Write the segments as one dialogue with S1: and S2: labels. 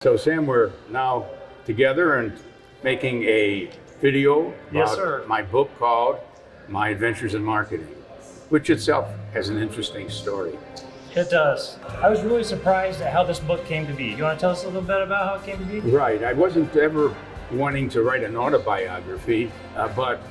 S1: So Sam, we're now together and making a video
S2: Yes,
S1: about
S2: sir.
S1: my book called My Adventures in Marketing, which itself has an interesting story.
S2: It does. I was really surprised at how this book came to be. You want to tell us a little bit about how it came to be?
S1: Right, I wasn't ever wanting to write an autobiography, but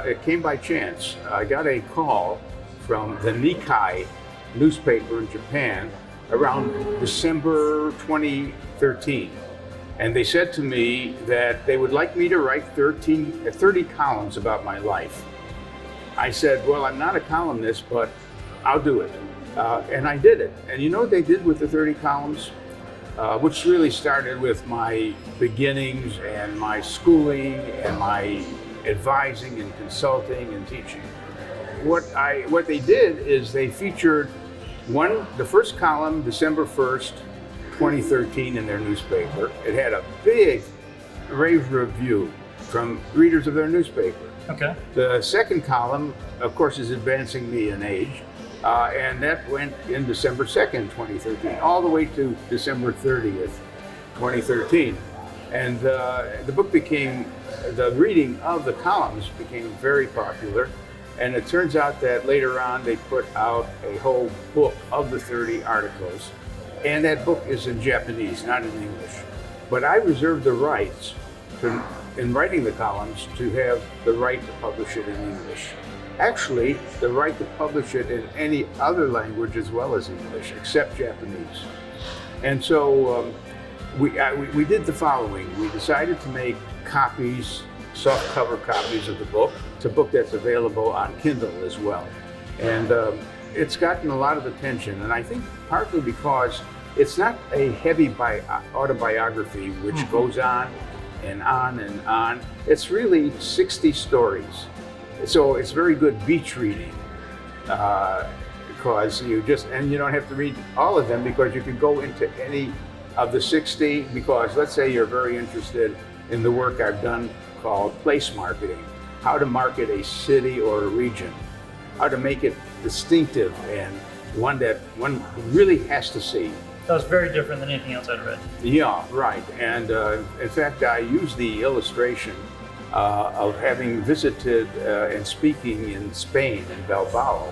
S1: it came by chance. I got a call from the Nikkei newspaper in Japan around December 2013. And they said to me that they would like me to write 30 columns about my life. I said, well, I'm not a columnist, but I'll do it. And I did it. And you know what they did with the 30 columns? Which really started with my beginnings and my schooling and my advising and consulting and teaching. What they did is they featured the first column, December 1st, 2013 in their newspaper. It had a big rave review from readers of their newspaper.
S2: Okay.
S1: The second column, of course, is advancing me in age, and that went in December 2nd, 2013, all the way to December 30th, 2013. And the reading of the columns became very popular. And it turns out that later on they put out a whole book of the 30 articles. And that book is in Japanese, not in English. But I reserved the rights in writing the columns to have the right to publish it in English. Actually, the right to publish it in any other language as well as English, except Japanese. And so we did the following. We decided to make copies, soft cover copies of the book. It's a book that's available on Kindle as well. And it's gotten a lot of attention, and I think partly because it's not a heavy autobiography which goes on and on and on. It's really 60 stories. So it's very good beach reading because you don't have to read all of them because you can go into any of the 60 because let's say you're very interested in the work I've done called place marketing, how to market a city or a region, how to make it distinctive and one that one really has to see.
S2: That was very different than anything else I'd read.
S1: Yeah, right. And in fact, I use the illustration of having visited and speaking in Spain, in Bilbao.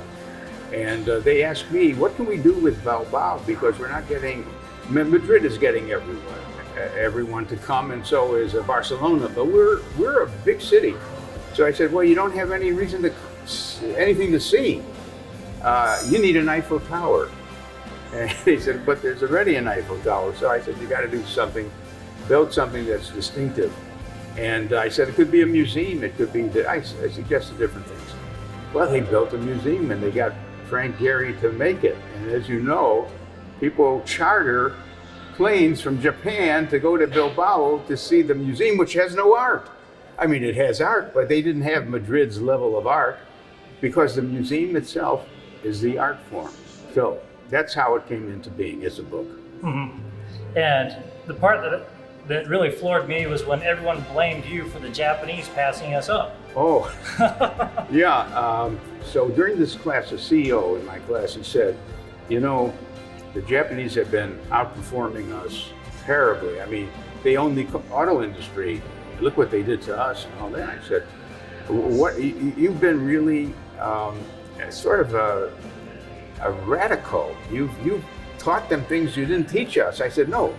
S1: And they asked me, what can we do with Bilbao? Because we're not getting, Madrid is getting everyone to come, and so is Barcelona, but we're a big city. So I said, well, you don't have anything to see. You need an Eiffel Tower. And he said, but there's already an Eiffel Tower. So I said, you got to do something, build something that's distinctive. And I said, it could be a museum. It could be, I suggested different things. Well, they built a museum and they got Frank Gehry to make it. And as you know, people charter planes from Japan to go to Bilbao to see the museum, which has no art. I mean, it has art, but they didn't have Madrid's level of art because the museum itself is the art form. So that's how it came into being as a book.
S2: Mm-hmm. And the part that really floored me was when everyone blamed you for the Japanese passing us up.
S1: Oh, yeah. So during this class, a CEO in my class, he said, you know, the Japanese have been outperforming us terribly. I mean, they own the auto industry. Look what they did to us and all that. I said, what? You've been really sort of a radical. You've taught them things you didn't teach us. I said, no.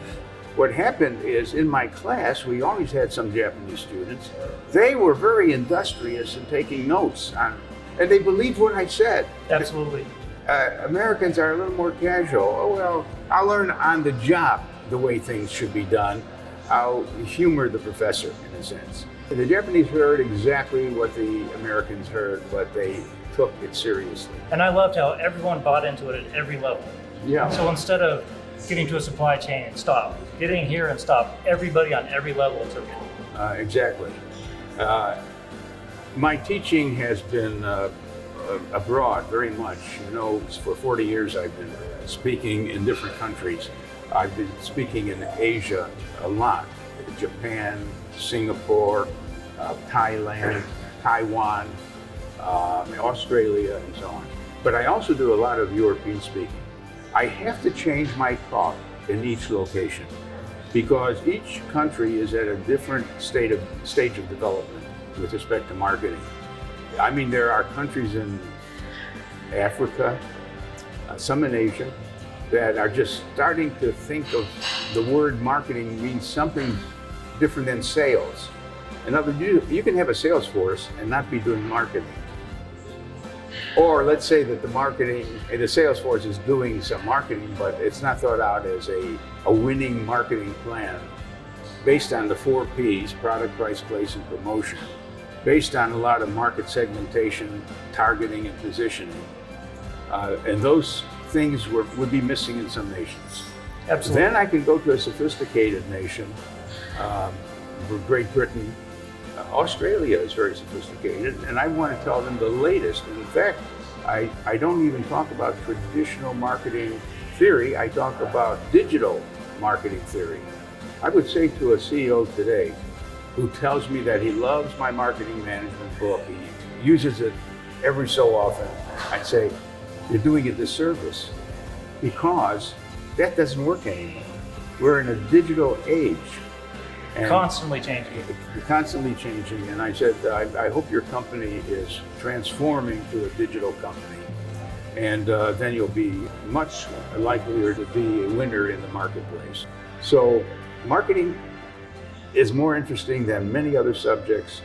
S1: What happened is in my class, we always had some Japanese students. They were very industrious in taking notes and they believed what I said.
S2: Absolutely.
S1: Americans are a little more casual. Oh, well, I'll learn on the job the way things should be done. I'll humor the professor in a sense. The Japanese heard exactly what the Americans heard, but they took it seriously.
S2: And I loved how everyone bought into it at every level.
S1: Yeah.
S2: So instead of getting to a supply chain and stop, getting here and stop, everybody on every level took it.
S1: Exactly. My teaching has been abroad very much. You know, for 40 years I've been speaking in different countries. I've been speaking in Asia a lot, Japan, Singapore, Thailand, Taiwan, Australia, and so on. But I also do a lot of European speaking. I have to change my talk in each location. because each country is at a different stage of development with respect to marketing. I mean, there are countries in Africa, some in Asia, that are just starting to think of the word marketing means something different than sales. In other words, you can have a sales force and not be doing marketing. Or let's say that the sales force is doing some marketing, but it's not thought out as a winning marketing plan based on the 4 Ps, product, price, place, and promotion, based on a lot of market segmentation, targeting, and positioning. And those things would be missing in some nations.
S2: Absolutely.
S1: Then I can go to a sophisticated nation, Great Britain. Australia is very sophisticated, and I want to tell them the latest. And in fact, I don't even talk about traditional marketing theory, I talk about digital marketing theory. I would say to a CEO today who tells me that he loves my marketing management book, he uses it every so often, I'd say, you're doing a disservice, because that doesn't work anymore. We're in a digital age. And
S2: Constantly changing.
S1: Constantly changing, and I said, I hope your company is transforming to a digital company, and then you'll be much likelier to be a winner in the marketplace. So marketing is more interesting than many other subjects.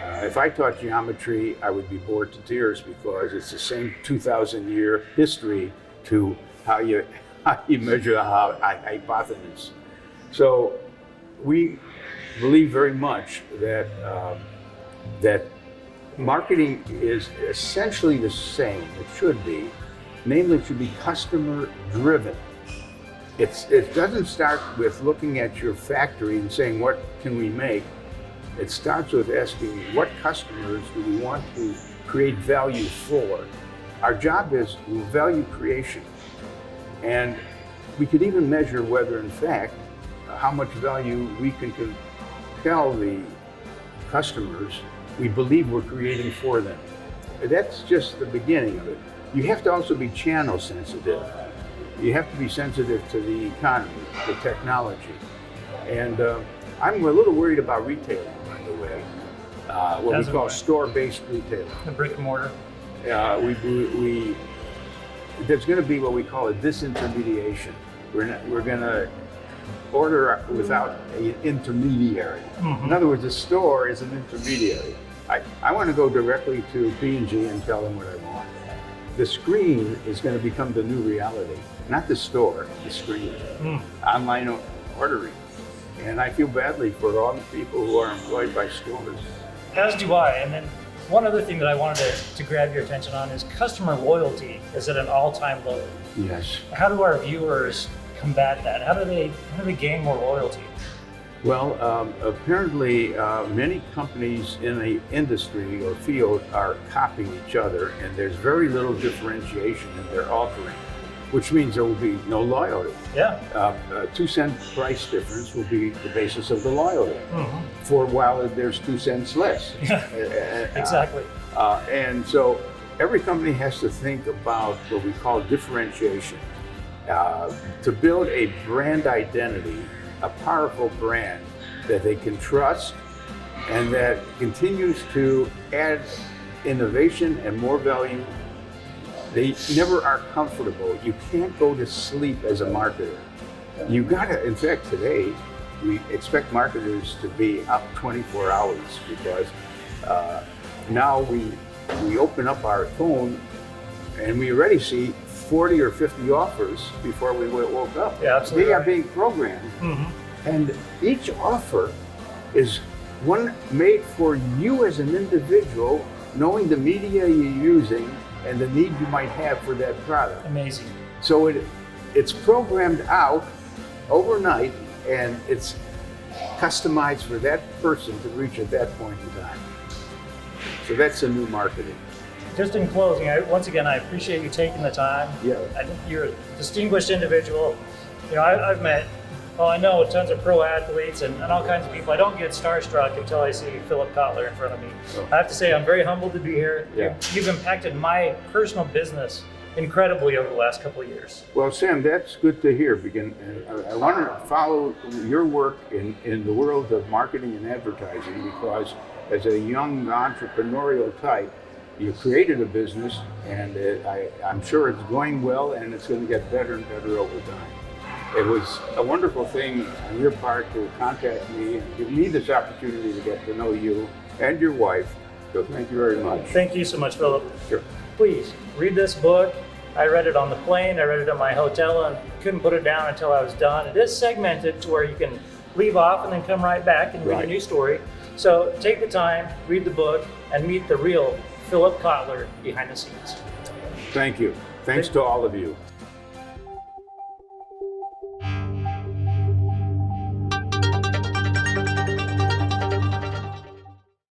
S1: If I taught geometry, I would be bored to tears, because it's the same 2,000-year history to how you measure a hypotenuse. So we believe very much that that marketing is essentially the same. It should be, namely, it should be customer driven. It doesn't start with looking at your factory and saying, what can we make? It starts with asking, what customers do we want to create value for? Our job is value creation, and we could even measure whether, in fact, how much value we can tell the customers we believe we're creating for them. That's just the beginning of it. You have to also be channel sensitive. You have to be sensitive to the economy, the technology. And I'm a little worried about retailing, by the way, what we call store-based retailing.
S2: The brick and mortar.
S1: There's going to be what we call a disintermediation. We're going to order without an intermediary. Mm-hmm. In other words, the store is an intermediary. I want to go directly to P&G and tell them what I want. The screen is going to become the new reality, not the store, the screen. Online ordering. And I feel badly for all the people who are employed by stores.
S2: As do I. And then one other thing that I wanted to grab your attention on is customer loyalty is at an all-time low.
S1: Yes.
S2: How do our viewers combat that? How do they gain more loyalty?
S1: Well, apparently many companies in the industry or field are copying each other, and there's very little differentiation in their offering, which means there will be no loyalty.
S2: Yeah.
S1: A 2-cent price difference will be the basis of the loyalty. Mm-hmm. For a while, there's 2 cents less.
S2: Exactly.
S1: And so every company has to think about what we call differentiation. To build a brand identity, a powerful brand that they can trust and that continues to add innovation and more value. They never are comfortable. You can't go to sleep as a marketer. You gotta, in fact, today, we expect marketers to be up 24 hours because now we open up our phone and we already see 40 or 50 offers before we woke up.
S2: Yeah, absolutely.
S1: They are being programmed. Mm-hmm. And each offer is one made for you as an individual, knowing the media you're using and the need you might have for that product.
S2: Amazing.
S1: So it's programmed out overnight, and it's customized for that person to reach at that point in time. So that's the new marketing.
S2: Just in closing, once again, I appreciate you taking the time.
S1: Yeah.
S2: I think you're a distinguished individual. You know, I know tons of pro athletes and all kinds of people. I don't get starstruck until I see Philip Kotler in front of me. Oh. I have to say, I'm very humbled to be here.
S1: Yeah.
S2: You've impacted my personal business incredibly over the last couple of years.
S1: Well, Sam, that's good to hear. I want to follow your work in the world of marketing and advertising because as a young entrepreneurial type, you created a business and I'm sure it's going well and it's going to get better and better over time. It was a wonderful thing on your part to contact me and give me this opportunity to get to know you and your wife. So thank you very much.
S2: Thank you so much, Philip.
S1: Sure.
S2: Please read this book. I read it on the plane, I read it in my hotel, and couldn't put it down until I was done. It is segmented to where you can leave off and then come right back and read a new story. So take the time, read the book, and meet the real Philip Kotler behind the scenes.
S1: Thank you. Thanks to all of you.